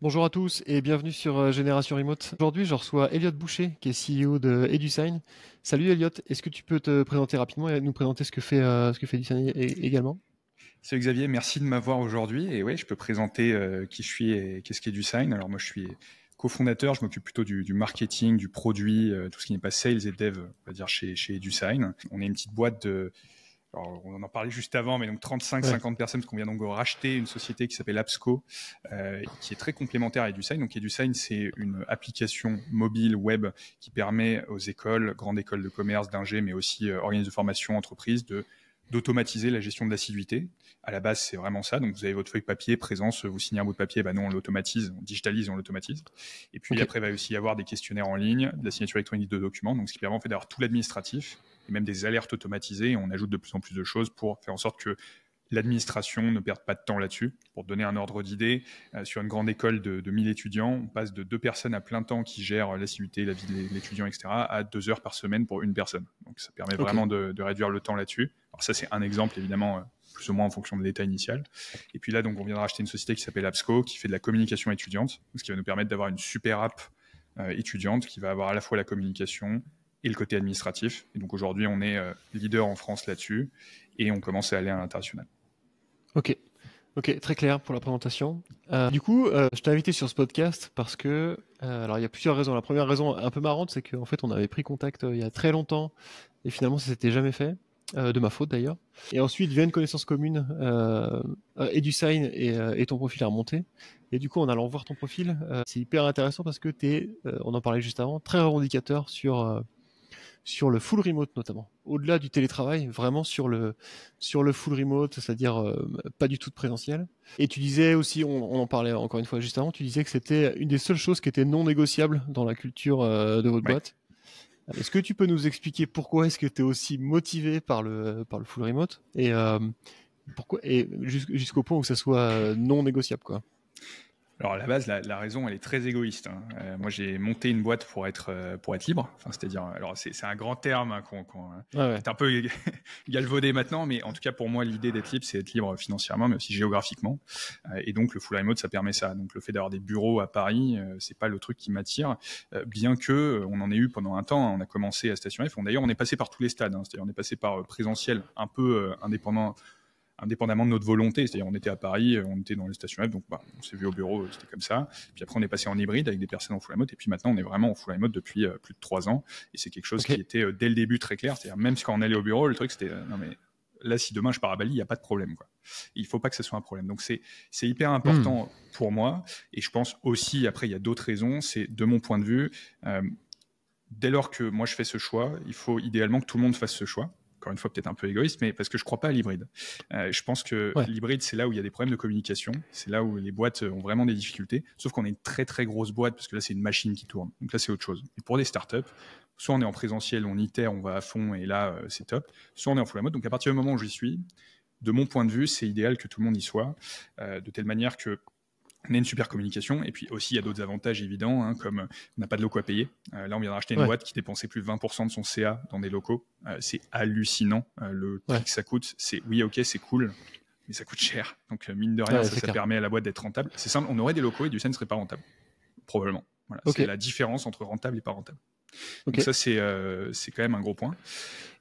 Bonjour à tous et bienvenue sur Génération Remote. Aujourd'hui, je reçois Elliot Boucher, qui est CEO de EduSign. Salut Elliot, est-ce que tu peux te présenter rapidement et nous présenter ce que fait EduSign également? Salut Xavier, merci de m'avoir aujourd'hui. Et ouais, je peux présenter qui je suis et qu'est-ce qu'est EduSign. Alors moi, je suis cofondateur, je m'occupe plutôt du marketing, du produit, tout ce qui n'est pas sales et dev, on va dire, chez EduSign. On est une petite boîte de... Alors, on en parlait juste avant, mais donc Ouais. 35-50 personnes, parce qu'on vient donc de racheter une société qui s'appelle Absco, qui est très complémentaire à EduSign. Donc EduSign, c'est une application mobile web qui permet aux écoles, grandes écoles de commerce, d'ingé, mais aussi organismes de formation, entreprises, d'automatiser la gestion de l'assiduité. À la base, c'est vraiment ça. Donc, vous avez votre feuille papier, présence, vous signez un bout de papier, nous, on l'automatise, on digitalise et on l'automatise. Et puis, Ok. après, il va aussi y avoir des questionnaires en ligne, de la signature électronique de documents, donc ce qui permet en fait d'avoir tout l'administratif et même des alertes automatisées. Et on ajoute de plus en plus de choses pour faire en sorte que l'administration ne perd pas de temps là-dessus. Pour te donner un ordre d'idée, sur une grande école de 1000 étudiants, on passe de 2 personnes à plein temps qui gèrent l'assiduité, la vie de l'étudiant, etc., à 2 heures par semaine pour une personne. Donc ça permet Ok. vraiment de réduire le temps là-dessus. Alors ça, c'est un exemple, évidemment, plus ou moins en fonction de l'état initial. Et puis là, donc, on vient de racheter une société qui s'appelle Absco, qui fait de la communication étudiante, ce qui va nous permettre d'avoir une super app étudiante qui va avoir à la fois la communication et le côté administratif. Et donc aujourd'hui, on est leader en France là-dessus et on commence à aller à l'international. Ok. Ok. Très clair pour la présentation. Du coup, je t'ai invité sur ce podcast parce que, alors il y a plusieurs raisons. La première raison un peu marrante, c'est qu'en fait, on avait pris contact il y a très longtemps et finalement, ça s'était jamais fait. De ma faute d'ailleurs. Et ensuite vient une connaissance commune, EduSign et ton profil est remonté. Et du coup, en allant voir ton profil, c'est hyper intéressant parce que on en parlait juste avant, très revendicateur sur le full remote notamment. Au-delà du télétravail, vraiment sur le full remote, c'est-à-dire pas du tout de présentiel. Et tu disais aussi, on en parlait encore une fois juste avant, tu disais que c'était une des seules choses qui étaient non négociables dans la culture de votre Ouais. boîte. Est-ce que tu peux nous expliquer pourquoi est-ce que tu es aussi motivé par le full remote et jusqu'au point où ça soit non négociable quoi. Alors à la base, la raison, elle est très égoïste, hein. Moi, j'ai monté une boîte pour être libre. Enfin, c'est-à-dire, alors c'est un grand terme hein, Ouais, qui ouais. est un peu galvaudé maintenant, mais en tout cas pour moi, l'idée d'être libre, c'est être libre financièrement, mais aussi géographiquement. Et donc le full remote, ça permet ça. Donc le fait d'avoir des bureaux à Paris, c'est pas le truc qui m'attire, bien que on en ait eu pendant un temps. Hein. On a commencé à Station F. D'ailleurs, on est passé par tous les stades. Hein. C'est-à-dire, on est passé par présentiel, un peu indépendamment de notre volonté. C'est-à-dire, on était à Paris, on était dans les stations F, donc on s'est vu au bureau, c'était comme ça. Puis après, on est passé en hybride avec des personnes en full remote, et puis maintenant, on est vraiment en full remote depuis plus de 3 ans. Et c'est quelque chose Ok. qui était dès le début très clair. C'est-à-dire, même quand on allait au bureau, le truc, c'était non mais là, si demain je pars à Bali, il n'y a pas de problème, quoi. Il faut pas que ce soit un problème. Donc c'est hyper Hmm. important pour moi, et je pense aussi, après, il y a d'autres raisons. C'est de mon point de vue. Dès lors que moi je fais ce choix, il faut idéalement que tout le monde fasse ce choix. Encore une fois, peut-être un peu égoïste, mais parce que je crois pas à l'hybride. Je pense que Ouais. l'hybride, c'est là où il y a des problèmes de communication, c'est là où les boîtes ont vraiment des difficultés. Sauf qu'on est une très très grosse boîte, parce que là, c'est une machine qui tourne. Donc là, c'est autre chose. Et pour des startups, soit on est en présentiel, on itère, on va à fond, et là, c'est top. Soit on est en full remote. Donc à partir du moment où j'y suis, de mon point de vue, c'est idéal que tout le monde y soit, de telle manière que on a une super communication. Et puis aussi, il y a d'autres avantages évidents, hein, comme on n'a pas de locaux à payer. Là, on vient de racheter une Ouais. boîte qui dépensait plus de 20% de son CA dans des locaux. C'est hallucinant. Le prix Ouais. que ça coûte, c'est oui, ok, c'est cool, mais ça coûte cher. Donc, mine de rien, Ouais, ça, c'est ça clair. permet à la boîte d'être rentable. C'est simple, on aurait des locaux et du sein ne serait pas rentable. Probablement. Voilà, Ok. c'est la différence entre rentable et pas rentable. Ok. Donc ça, c'est quand même un gros point.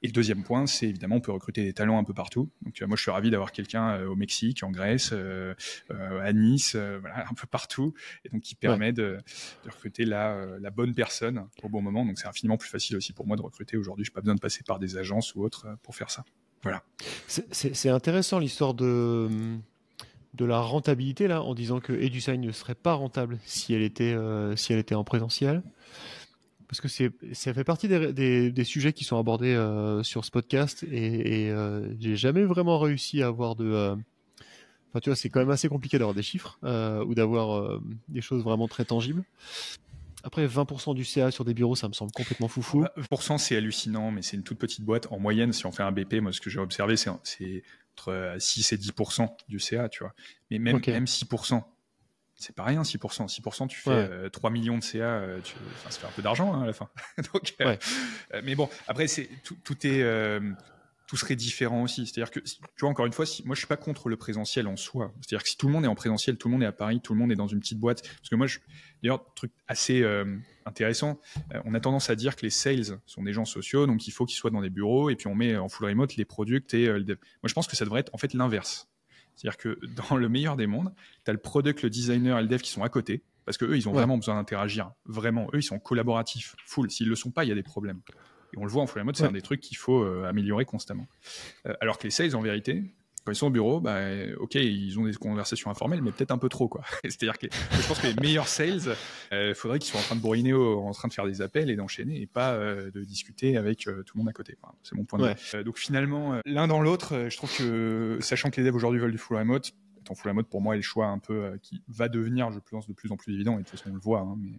Et le deuxième point, c'est évidemment, on peut recruter des talents un peu partout. Donc moi, je suis ravi d'avoir quelqu'un au Mexique, en Grèce, à Nice, voilà, un peu partout, et donc qui Ouais. permet de recruter la bonne personne au bon moment. Donc c'est infiniment plus facile aussi pour moi de recruter aujourd'hui. Je n'ai pas besoin de passer par des agences ou autres pour faire ça. Voilà. C'est intéressant l'histoire de la rentabilité là, en disant que EduSign ne serait pas rentable si elle était en présentiel. Parce que ça fait partie des sujets qui sont abordés sur ce podcast et j'ai jamais vraiment réussi à avoir enfin, tu vois, c'est quand même assez compliqué d'avoir des chiffres ou d'avoir des choses vraiment très tangibles. Après, 20% du CA sur des bureaux, ça me semble complètement foufou. 20%, c'est hallucinant, mais c'est une toute petite boîte. En moyenne, si on fait un BP, moi, ce que j'ai observé, c'est entre 6 et 10% du CA, tu vois. Mais même, Ok, même 6%. C'est pas rien, 6%. 6%, tu fais ouais, 3 millions de CA, enfin, ça fait un peu d'argent hein, à la fin. Donc, ouais, mais bon, après, tout est. tout serait différent aussi. C'est-à-dire que, tu vois, encore une fois, moi, je suis pas contre le présentiel en soi. C'est-à-dire que si tout le monde est en présentiel, tout le monde est à Paris, tout le monde est dans une petite boîte. Parce que moi, d'ailleurs, truc assez intéressant, on a tendance à dire que les sales sont des gens sociaux, donc il faut qu'ils soient dans des bureaux, et puis on met en full remote les products et le dev. Moi, je pense que ça devrait être en fait l'inverse. C'est-à-dire que dans le meilleur des mondes, tu as le product, le designer et le dev qui sont à côté, parce qu'eux, ils ont vraiment besoin d'interagir. Vraiment, eux, ils sont collaboratifs, full. S'ils le sont pas, il y a des problèmes. Et on le voit en full remote, c'est un des trucs qu'il faut améliorer constamment. Alors que les sales, en vérité, quand ils sont au bureau, ok, ils ont des conversations informelles, mais peut-être un peu trop, quoi. C'est-à-dire que je pense que les meilleurs sales, faudrait qu'ils soient en train de bourriner, en train de faire des appels et d'enchaîner, et pas de discuter avec tout le monde à côté. Enfin, c'est mon point de vue. Donc finalement, l'un dans l'autre, je trouve que, sachant que les devs aujourd'hui veulent du full remote, en full remote, pour moi, est le choix un peu qui va devenir, je pense, de plus en plus évident, et de toute façon, on le voit, hein, mais...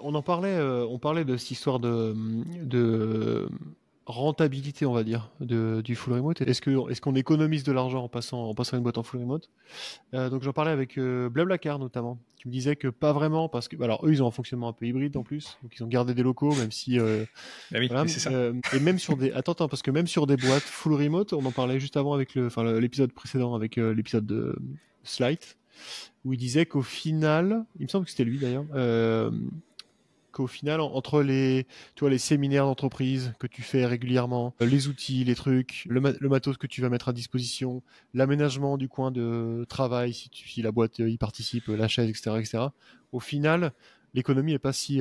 On parlait de cette histoire de rentabilité, on va dire, du full remote. Est-ce qu'on économise de l'argent en passant une boîte en full remote? Donc j'en parlais avec Blablacar notamment, qui me disait que pas vraiment, parce que alors eux ils ont un fonctionnement un peu hybride en plus, donc ils ont gardé des locaux, même si oui, voilà, c'est ça. et même sur des parce que même sur des boîtes full remote, on en parlait juste avant avec l'épisode précédent avec l'épisode de Slide, où il disait qu'au final, il me semble que c'était lui d'ailleurs, qu'au final, entre les séminaires d'entreprise que tu fais régulièrement, les outils, les trucs, le matos que tu vas mettre à disposition, l'aménagement du coin de travail, si la boîte y participe, la chaise, etc., au final, l'économie est pas si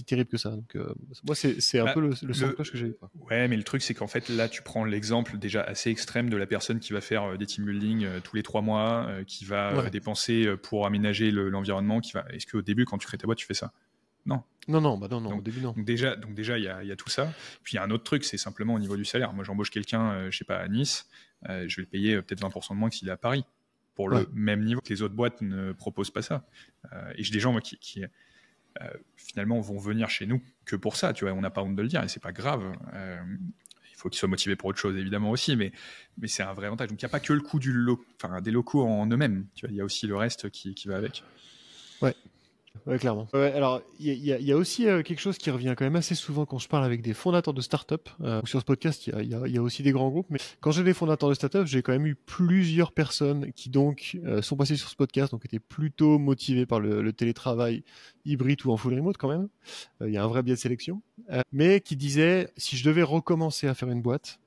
terrible que ça. Donc, moi, c'est un peu le son de cloche que j'ai eu. Ouais, mais le truc, c'est qu'en fait, là, tu prends l'exemple déjà assez extrême de la personne qui va faire des team building tous les 3 mois, qui va dépenser pour aménager l'environnement, Est-ce qu'au début, quand tu crées ta boîte, tu fais ça? Non. Non, au début, non. Donc déjà, il y a tout ça. Puis il y a un autre truc, c'est simplement au niveau du salaire. Moi, j'embauche quelqu'un, je sais pas, à Nice, je vais le payer peut-être 20% de moins que s'il est à Paris, pour le même niveau. Les autres boîtes ne proposent pas ça. Et j'ai des gens moi, qui finalement vont venir chez nous que pour ça. Tu vois, on n'a pas honte de le dire et c'est pas grave. Il faut qu'ils soient motivés pour autre chose, évidemment aussi, mais c'est un vrai avantage. Donc il n'y a pas que le coût des locaux en eux-mêmes. Tu vois, il y a aussi le reste qui va avec. Ouais, clairement. Ouais, alors, il y a aussi quelque chose qui revient quand même assez souvent quand je parle avec des fondateurs de start-up. Sur ce podcast, il y a aussi des grands groupes, mais quand j'ai des fondateurs de start-up, j'ai quand même eu plusieurs personnes qui donc sont passées sur ce podcast, donc étaient plutôt motivées par le télétravail hybride ou en full remote quand même. Il y a un vrai biais de sélection. Mais qui disaient, si je devais recommencer à faire une boîte,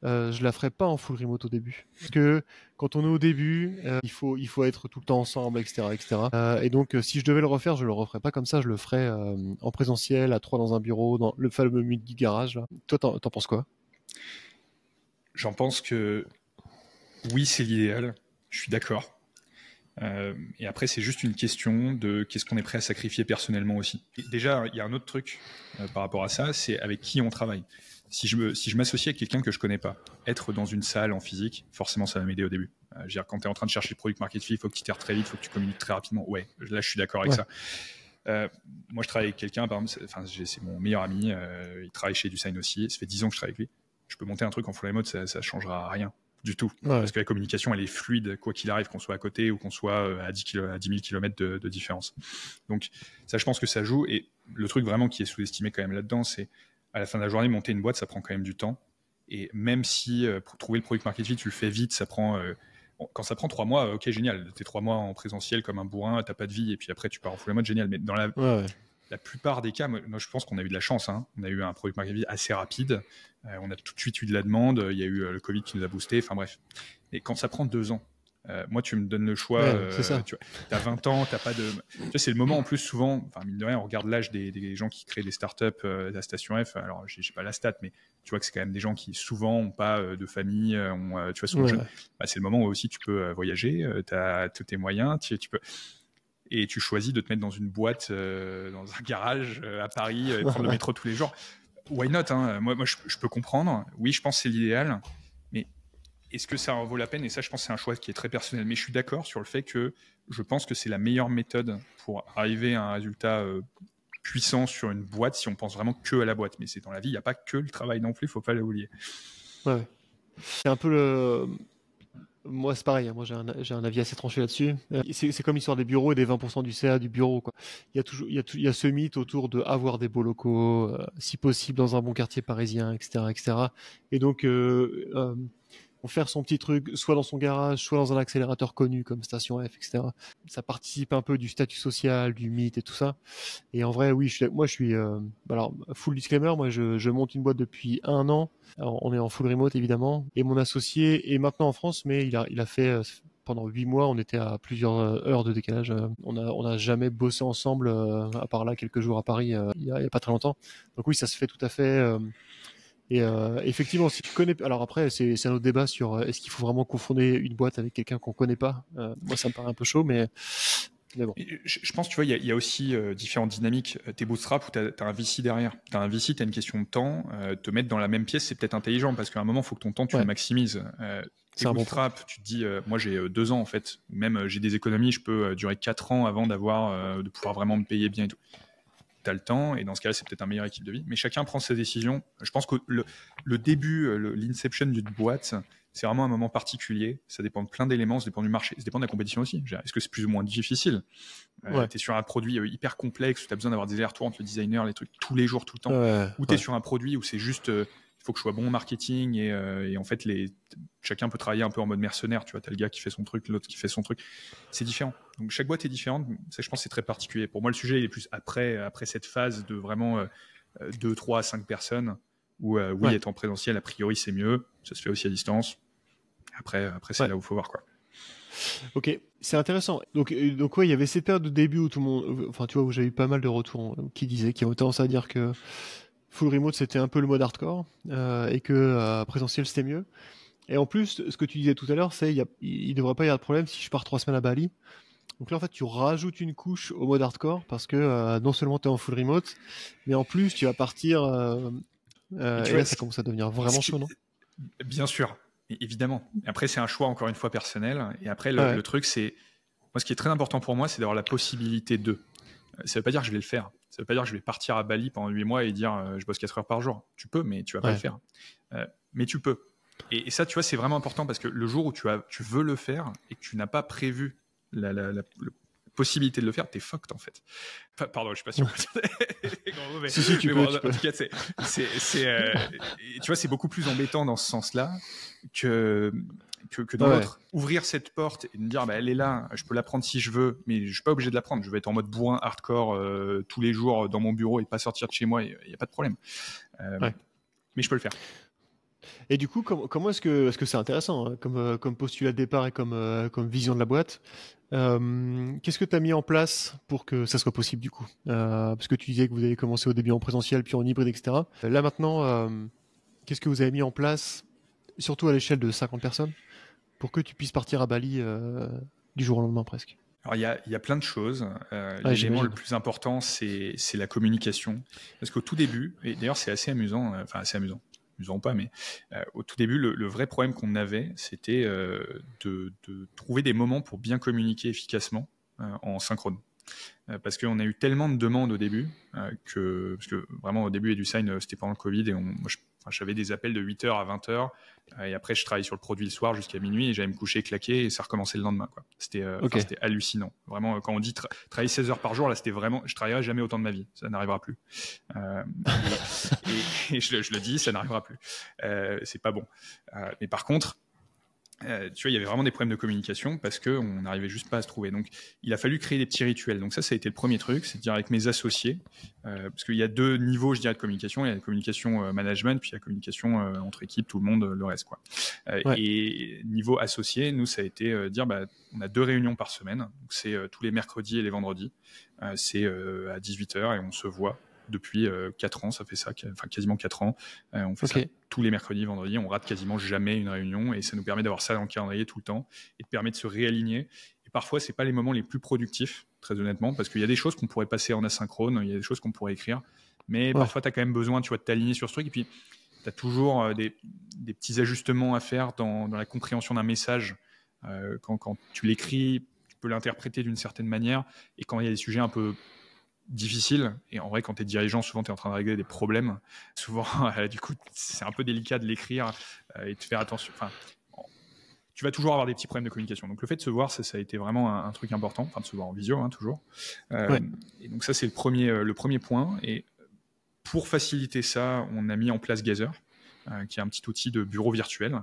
je la ferais pas en full remote au début. Parce que quand on est au début, il faut être tout le temps ensemble, etc., etc. Et donc, si je devais le refaire, je le referais pas comme ça. Je le ferais en présentiel, à 3 dans un bureau, dans le fameux midi garage. Là. Toi, t'en penses quoi? J'en pense que oui, c'est l'idéal. Je suis d'accord. Et après, c'est juste une question de qu'est-ce qu'on est prêt à sacrifier personnellement aussi. Et déjà, il y a un autre truc par rapport à ça, c'est avec qui on travaille. Si je m'associe avec quelqu'un que je connais pas, être dans une salle en physique, forcément, ça va m'aider au début. Je veux dire, quand tu es en train de chercher le product market fit, il faut que tu itères très vite, il faut que tu communiques très rapidement. Ouais, là, je suis d'accord avec ça. Moi, je travaille avec quelqu'un, par exemple, c'est mon meilleur ami, il travaille chez DoSign aussi, ça fait 10 ans que je travaille avec lui. Je peux monter un truc en full remote, ça changera rien du tout. Parce que la communication, elle est fluide, quoi qu'il arrive, qu'on soit à côté ou qu'on soit à 10 000 km de différence. Donc, ça, je pense que ça joue. Et le truc vraiment qui est sous-estimé quand même là-dedans, c'est à la fin de la journée, monter une boîte, ça prend quand même du temps. Et même si pour trouver le product market fit, tu le fais vite, ça prend... quand ça prend 3 mois, ok, génial. T'es 3 mois en présentiel comme un bourrin, t'as pas de vie, et puis après, tu pars en full remote, génial. Mais dans la plupart des cas, moi, je pense qu'on a eu de la chance. Hein. On a eu un product market fit assez rapide. On a tout de suite eu de la demande. Il y a eu le Covid qui nous a boosté. Enfin bref. Et quand ça prend 2 ans, moi, tu me donnes le choix. C'est ça. Tu as 20 ans, t'as pas de. Tu vois, c'est le moment en plus souvent. Enfin, mine de rien, on regarde l'âge des gens qui créent des startups à la Station F. Alors, j'ai pas la stat, mais tu vois que c'est quand même des gens qui souvent ont pas de famille, tu vois, sont jeunes. C'est le moment où aussi tu peux voyager. T'as tous tes moyens. Tu peux. Et tu choisis de te mettre dans une boîte, dans un garage à Paris, et prendre le métro tous les jours. Why not, hein. Moi je peux comprendre. Oui, je pense que c'est l'idéal. Mais est-ce que ça en vaut la peine? Et ça, je pense que c'est un choix qui est très personnel. Mais je suis d'accord sur le fait que je pense que c'est la meilleure méthode pour arriver à un résultat puissant sur une boîte si on pense vraiment que à la boîte. Mais c'est dans la vie, il n'y a pas que le travail non plus, il ne faut pas l'oublier. Ouais. C'est un peu Moi, c'est pareil, hein. Moi, j'ai un avis assez tranché là-dessus. C'est comme l'histoire des bureaux et des 20% du CA du bureau, quoi. Il y a toujours, il y a ce mythe autour de avoir des beaux locaux, si possible dans un bon quartier parisien, etc., etc. Et donc, faire son petit truc, soit dans son garage, soit dans un accélérateur connu comme Station F, etc. Ça participe un peu du statut social, du mythe et tout ça. Et en vrai, oui, moi, je suis, alors, full disclaimer, moi, je monte une boîte depuis 1 an. Alors, on est en full remote, évidemment. Et mon associé est maintenant en France, mais il a fait, pendant 8 mois, on était à plusieurs heures de décalage. On a jamais bossé ensemble, à part là, quelques jours à Paris, il y a pas très longtemps. Donc oui, ça se fait tout à fait. Et effectivement, si tu connais, alors après, c'est un autre débat sur est-ce qu'il faut vraiment confondre une boîte avec quelqu'un qu'on connaît pas. Moi, ça me paraît un peu chaud, mais bon. Je pense, tu vois, il y a aussi différentes dynamiques. T'es bootstrap ou t'as un VC derrière. T'as un VC, t'as une question de temps. Te mettre dans la même pièce, c'est peut-être intelligent parce qu'à un moment, il faut que ton temps, tu le maximises. T'es C'est un bon point. bootstrap, tu te dis, moi j'ai 2 ans en fait, ou même j'ai des économies, je peux durer 4 ans avant de pouvoir vraiment me payer bien et tout. T'as le temps, et dans ce cas-là, c'est peut-être un meilleur équipe de vie. Mais chacun prend ses décisions. Je pense que le début, l'inception d'une boîte, c'est vraiment un moment particulier. Ça dépend de plein d'éléments, ça dépend du marché, ça dépend de la compétition aussi. Est-ce que c'est plus ou moins difficile? Ouais. Tu es sur un produit hyper complexe où tu as besoin d'avoir des allers-retours entre le designer, les trucs tous les jours, tout le temps. Ouais. Ou tu es Ouais. sur un produit où c'est juste, il faut que je sois bon en marketing et en fait, chacun peut travailler un peu en mode mercenaire. Tu vois, tu as le gars qui fait son truc, l'autre qui fait son truc. C'est différent. Donc chaque boîte est différente. Ça, je pense que c'est très particulier. Pour moi, le sujet il est plus après cette phase de vraiment 2, 3, 5 personnes où oui, Ouais. être en présentiel, a priori, c'est mieux. Ça se fait aussi à distance. Après c'est Ouais. là où il faut voir quoi. Ok, c'est intéressant. Donc ouais, il y avait cette période de début où tout le monde, enfin tu vois, où j'ai eu pas mal de retours qui ont tendance à dire que full remote c'était un peu le mode hardcore et que présentiel c'était mieux. Et en plus, ce que tu disais tout à l'heure, c'est il devrait pas y avoir de problème si je pars 3 semaines à Bali. Donc là en fait tu rajoutes une couche au mode hardcore parce que non seulement tu es en full remote, mais en plus tu vas partir Et tu et vois, là ça commence à devenir ce vraiment chaud, qui, non? bien sûr, évidemment. Après, c'est un choix, encore une fois, personnel. Et après, Ouais, le truc, c'est. Moi, ce qui est très important pour moi, c'est d'avoir la possibilité de. Ça veut pas dire que je vais le faire. Ça veut pas dire que je vais partir à Bali pendant 8 mois et dire je bosse 4 heures par jour. Tu peux, mais tu vas pas le ouais, faire. Mais tu peux. Et ça, tu vois, c'est vraiment important parce que le jour où tu veux le faire et que tu n'as pas prévu la possibilité de le faire, t'es fucked en fait. Enfin, pardon, je suis pas sûr. mais, si si tu mais peux, bon, tu en peux. tout cas, tu vois, c'est beaucoup plus embêtant dans ce sens-là que dans Ouais, l'autre. Ouvrir cette porte et me dire, bah, elle est là, je peux la prendre si je veux, mais je suis pas obligé de la prendre. Je vais être en mode bourrin hardcore tous les jours dans mon bureau et pas sortir de chez moi, il y a pas de problème. ouais. Mais je peux le faire. Et du coup, comment est-ce que c'est intéressant hein, comme postulat de départ et comme vision de la boîte. Qu'est-ce que tu as mis en place pour que ça soit possible du coup? Parce que tu disais que vous avez commencé au début en présentiel puis en hybride, etc. Là maintenant, qu'est-ce que vous avez mis en place, surtout à l'échelle de 50 personnes, pour que tu puisses partir à Bali du jour au lendemain presque? Alors, il y a plein de choses. Ouais, L'élément le j'imagine. plus important, c'est la communication. Parce qu'au tout début, et d'ailleurs, c'est assez amusant, enfin, assez amusant ou pas, mais au tout début, le vrai problème qu'on avait, c'était de trouver des moments pour bien communiquer efficacement en synchrone. Parce qu'on a eu tellement de demandes au début parce que vraiment au début EduSign c'était pendant le Covid et j'avais des appels de 8h à 20h et après je travaillais sur le produit le soir jusqu'à minuit et j'allais me coucher claquer et ça recommençait le lendemain quoi. Ok. C'était hallucinant. Vraiment quand on dit travailler 16 heures par jour là c'était vraiment je travaillerai jamais autant de ma vie, ça n'arrivera plus. Euh, et je le dis, ça n'arrivera plus. C'est pas bon. Mais par contre tu vois, il y avait vraiment des problèmes de communication parce qu'on n'arrivait juste pas à se trouver. Donc, il a fallu créer des petits rituels. Donc ça a été le premier truc, c'est de dire avec mes associés, parce qu'il y a 2 niveaux, je dirais, de communication. Il y a la communication management, puis la communication entre équipes, tout le monde, le reste, quoi. Ouais. Et niveau associé, nous, ça a été dire, bah, on a 2 réunions par semaine. Donc c'est tous les mercredis et les vendredis. C'est à 18h et on se voit. Depuis 4 ans, ça fait ça, enfin quasiment 4 ans. On fait ça Ok. tous les mercredis, vendredis. On rate quasiment jamais une réunion et ça nous permet d'avoir ça dans le calendrier tout le temps et de permet de se réaligner. Et parfois, c'est pas les moments les plus productifs, très honnêtement, parce qu'il y a des choses qu'on pourrait passer en asynchrone, il y a des choses qu'on pourrait écrire, mais Ouais. parfois, tu as quand même besoin, tu vois, de t'aligner sur ce truc et puis tu as toujours des petits ajustements à faire dans la compréhension d'un message. Quand tu l'écris, tu peux l'interpréter d'une certaine manière et quand il y a des sujets un peu difficile. Et en vrai, quand tu es dirigeant, souvent tu es en train de régler des problèmes. Souvent, du coup, c'est un peu délicat de l'écrire et de faire attention. Enfin, tu vas toujours avoir des petits problèmes de communication. Donc le fait de se voir, ça a été vraiment un truc important, enfin de se voir en visio, hein, toujours. Et donc ça, c'est le premier point. Et pour faciliter ça, on a mis en place Gazer, qui est un petit outil de bureau virtuel.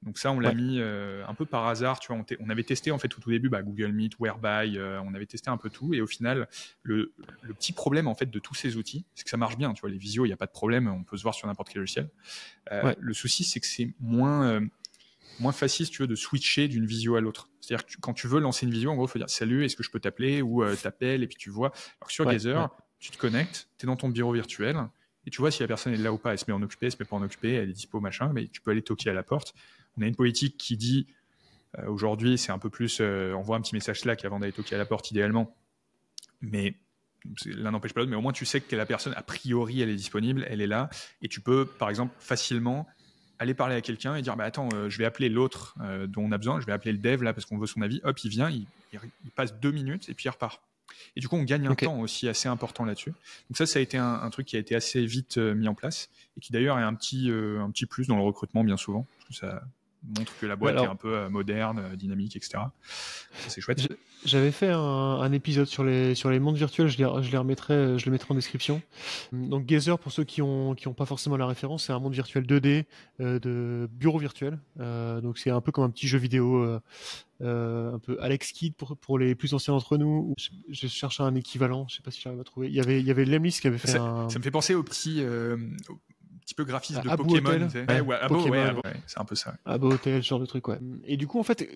Donc ça, on l'a mis un peu par hasard. Tu vois, on avait testé en fait tout au début Google Meet, Whereby, on avait testé un peu tout. Et au final, le petit problème en fait de tous ces outils, c'est que ça marche bien. Tu vois, les visios, il n'y a pas de problème, on peut se voir sur n'importe quel logiciel. Le souci, c'est que c'est moins facile, si tu veux, de switcher d'une visio à l'autre. C'est-à-dire que quand tu veux lancer une visio, en gros, il faut dire salut, est-ce que je peux t'appeler, ou t'appelles et puis tu vois. Alors que sur Gazer, tu te connectes, tu es dans ton bureau virtuel. Et tu vois si la personne est là ou pas, elle se met en occupé, elle se met pas en occupé, elle est dispo, machin, mais tu peux aller toquer à la porte. On a une politique qui dit, aujourd'hui, c'est un peu plus, envoie un petit message Slack avant d'aller toquer à la porte, idéalement. Mais l'un n'empêche pas l'autre, mais au moins tu sais que la personne, a priori, elle est disponible, elle est là, et tu peux, par exemple, facilement aller parler à quelqu'un et dire, attends, je vais appeler l'autre dont on a besoin, je vais appeler le dev là parce qu'on veut son avis. Hop, il vient, il passe 2 minutes et puis il repart. Et du coup, on gagne un temps aussi assez important là-dessus. Donc ça a été un truc qui a été assez vite mis en place et qui d'ailleurs est un petit plus dans le recrutement bien souvent. Parce que ça montre que la boîte est un peu moderne, dynamique, etc. Ça, c'est chouette. J'avais fait un épisode sur les mondes virtuels, je le mettrai en description. Donc Gazer, pour ceux qui ont pas forcément la référence, c'est un monde virtuel 2D de bureau virtuel. Donc c'est un peu comme un petit jeu vidéo, un peu Alex Kidd pour les plus anciens d'entre nous. Je cherche un équivalent, je sais pas si j'arrive à trouver. Il y avait Lemlis qui avait fait ça me fait penser au petit peu graphisme de Abo Pokémon, Hotel. Abo, c'est un peu ça. Abo Hotel, ce genre de truc, ouais. Et du coup, en fait,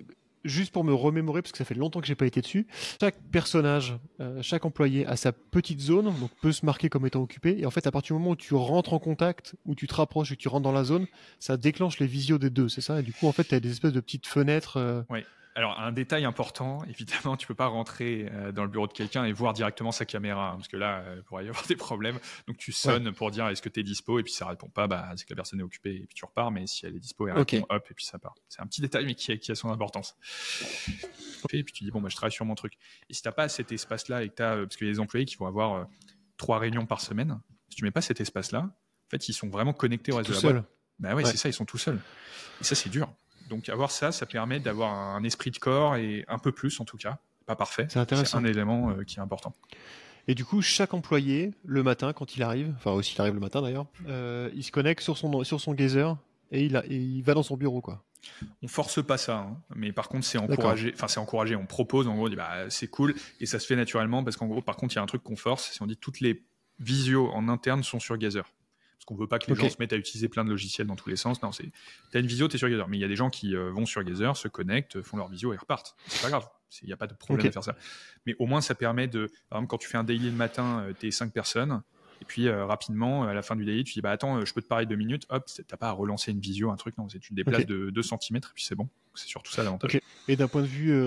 juste pour me remémorer, parce que ça fait longtemps que j'ai pas été dessus, chaque personnage, chaque employé a sa petite zone, donc peut se marquer comme étant occupé. Et en fait, à partir du moment où tu rentres en contact, où tu te rapproches et que tu rentres dans la zone, ça déclenche les visios des deux, c'est ça? Et du coup, en fait, tu as des espèces de petites fenêtres. Oui. Alors, un détail important, évidemment, tu peux pas rentrer dans le bureau de quelqu'un et voir directement sa caméra, hein, parce que là, il pourrait y avoir des problèmes. Donc, tu sonnes pour dire est-ce que tu es dispo, et puis ça répond pas, c'est que la personne est occupée, et puis tu repars, mais si elle est dispo, elle répond, hop, et puis ça part. C'est un petit détail, mais qui a son importance. Et puis tu dis, je travaille sur mon truc. Et si t'as pas cet espace-là, et que parce qu'il y a des employés qui vont avoir 3 réunions par semaine, si tu mets pas cet espace-là, en fait, ils sont vraiment connectés au reste de la boîte. C'est ça, ils sont tout seuls. Et ça, c'est dur. Donc avoir ça permet d'avoir un esprit de corps et un peu plus en tout cas, pas parfait. C'est intéressant. C'est un élément qui est important. Et du coup, chaque employé, le matin, quand il arrive, enfin aussi il arrive le matin d'ailleurs, il se connecte sur son Gazer et il va dans son bureau, quoi. On force pas ça, hein, mais par contre c'est encouragé. Enfin c'est encouragé. On propose, en gros, on dit c'est cool et ça se fait naturellement parce qu'en gros, par contre, il y a un truc qu'on force, c'est on dit toutes les visios en interne sont sur Gazer. Parce qu'on veut pas que les gens se mettent à utiliser plein de logiciels dans tous les sens. Non, t'as une visio, t'es sur Gazer. Mais il y a des gens qui vont sur Gazer, se connectent, font leur visio et repartent. C'est pas grave. Il n'y a pas de problème de faire ça. Mais au moins, ça permet de, par exemple, quand tu fais un daily le matin, t'es 5 personnes. Et puis, rapidement, à la fin du daily, tu dis, attends, je peux te parler 2 minutes. Hop, t'as pas à relancer une visio, un truc. Non, tu te déplaces de 2 cm et puis c'est bon. C'est surtout ça l'avantage. Et d'un point de vue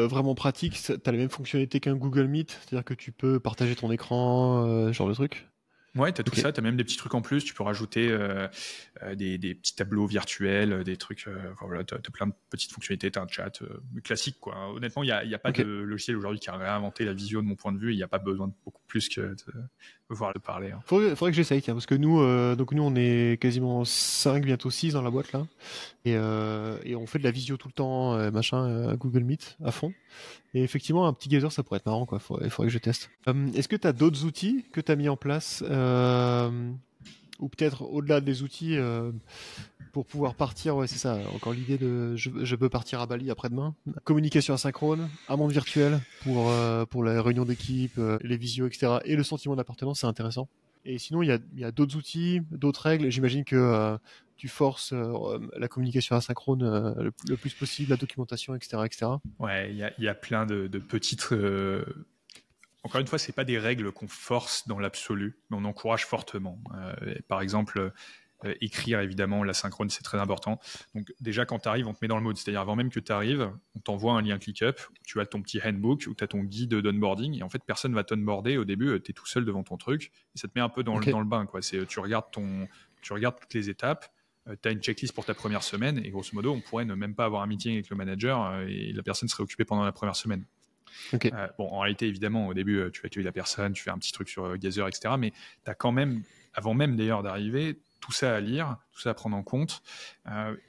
vraiment pratique, t'as la même fonctionnalité qu'un Google Meet. C'est-à-dire que tu peux partager ton écran, ce genre de truc. Ouais, t'as tout ça, t'as même des petits trucs en plus, tu peux rajouter des petits tableaux virtuels, des trucs, voilà, t'as plein de petites fonctionnalités, t'as un chat classique, quoi. Honnêtement, il y a pas de logiciel aujourd'hui qui a réinventé la visio de mon point de vue, il n'y a pas besoin de beaucoup plus que de voir le parler. Hein. Faudrait que j'essaye, parce que nous, on est quasiment 5, bientôt 6 dans la boîte, là. Et on fait de la visio tout le temps, Google Meet à fond. Et effectivement, un petit Gazer, ça pourrait être marrant, quoi. Il faudrait que je teste. Est-ce que tu as d'autres outils que tu as mis en place, ou peut-être au-delà des outils, pour pouvoir partir, ouais, c'est ça, encore l'idée de je peux partir à Bali après-demain. Communication asynchrone, un monde virtuel pour la réunion d'équipe, les visios, etc. Et le sentiment d'appartenance, c'est intéressant. Et sinon, il y a d'autres outils, d'autres règles. J'imagine que tu forces la communication asynchrone le plus possible, la documentation, etc., etc. Ouais, il y a plein de petites. Encore une fois, c'est pas des règles qu'on force dans l'absolu, mais on encourage fortement. Par exemple, écrire, évidemment, l'asynchrone, c'est très important. Donc déjà, quand tu arrives, on te met dans le mode. C'est-à-dire, avant même que tu arrives, on t'envoie un lien ClickUp, tu as ton petit handbook, où tu as ton guide d'onboarding, et en fait, personne va t'onboarder. Au début, tu es tout seul devant ton truc, et ça te met un peu dans le bain, quoi. Tu regardes toutes les étapes, tu as une checklist pour ta première semaine, et grosso modo, on pourrait ne même pas avoir un meeting avec le manager, et la personne serait occupée pendant la première semaine. En réalité, évidemment, au début, tu accueilles la personne, tu fais un petit truc sur Gazer, etc. Mais tu as quand même, avant même d'ailleurs d'arriver, tout ça à lire, tout ça à prendre en compte,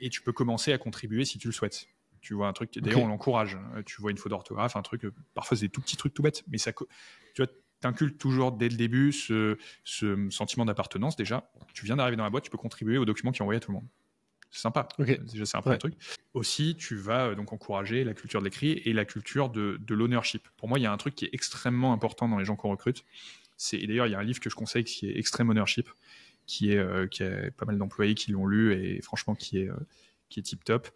et tu peux commencer à contribuer si tu le souhaites. Tu vois un truc, d'ailleurs on l'encourage. Tu vois une faute d'orthographe, un truc, parfois c'est des tout petits trucs tout bêtes, mais ça, tu vois, t'inculques toujours dès le début ce sentiment d'appartenance. Déjà, tu viens d'arriver dans la boîte, tu peux contribuer aux documents qui est envoyé à tout le monde. C'est sympa. Déjà, c'est un premier truc. Aussi, tu vas donc encourager la culture de l'écrit et la culture de l'ownership. Pour moi, il y a un truc qui est extrêmement important dans les gens qu'on recrute. Et d'ailleurs, il y a un livre que je conseille qui est Extreme Ownership, qui a pas mal d'employés qui l'ont lu et franchement qui est tip top.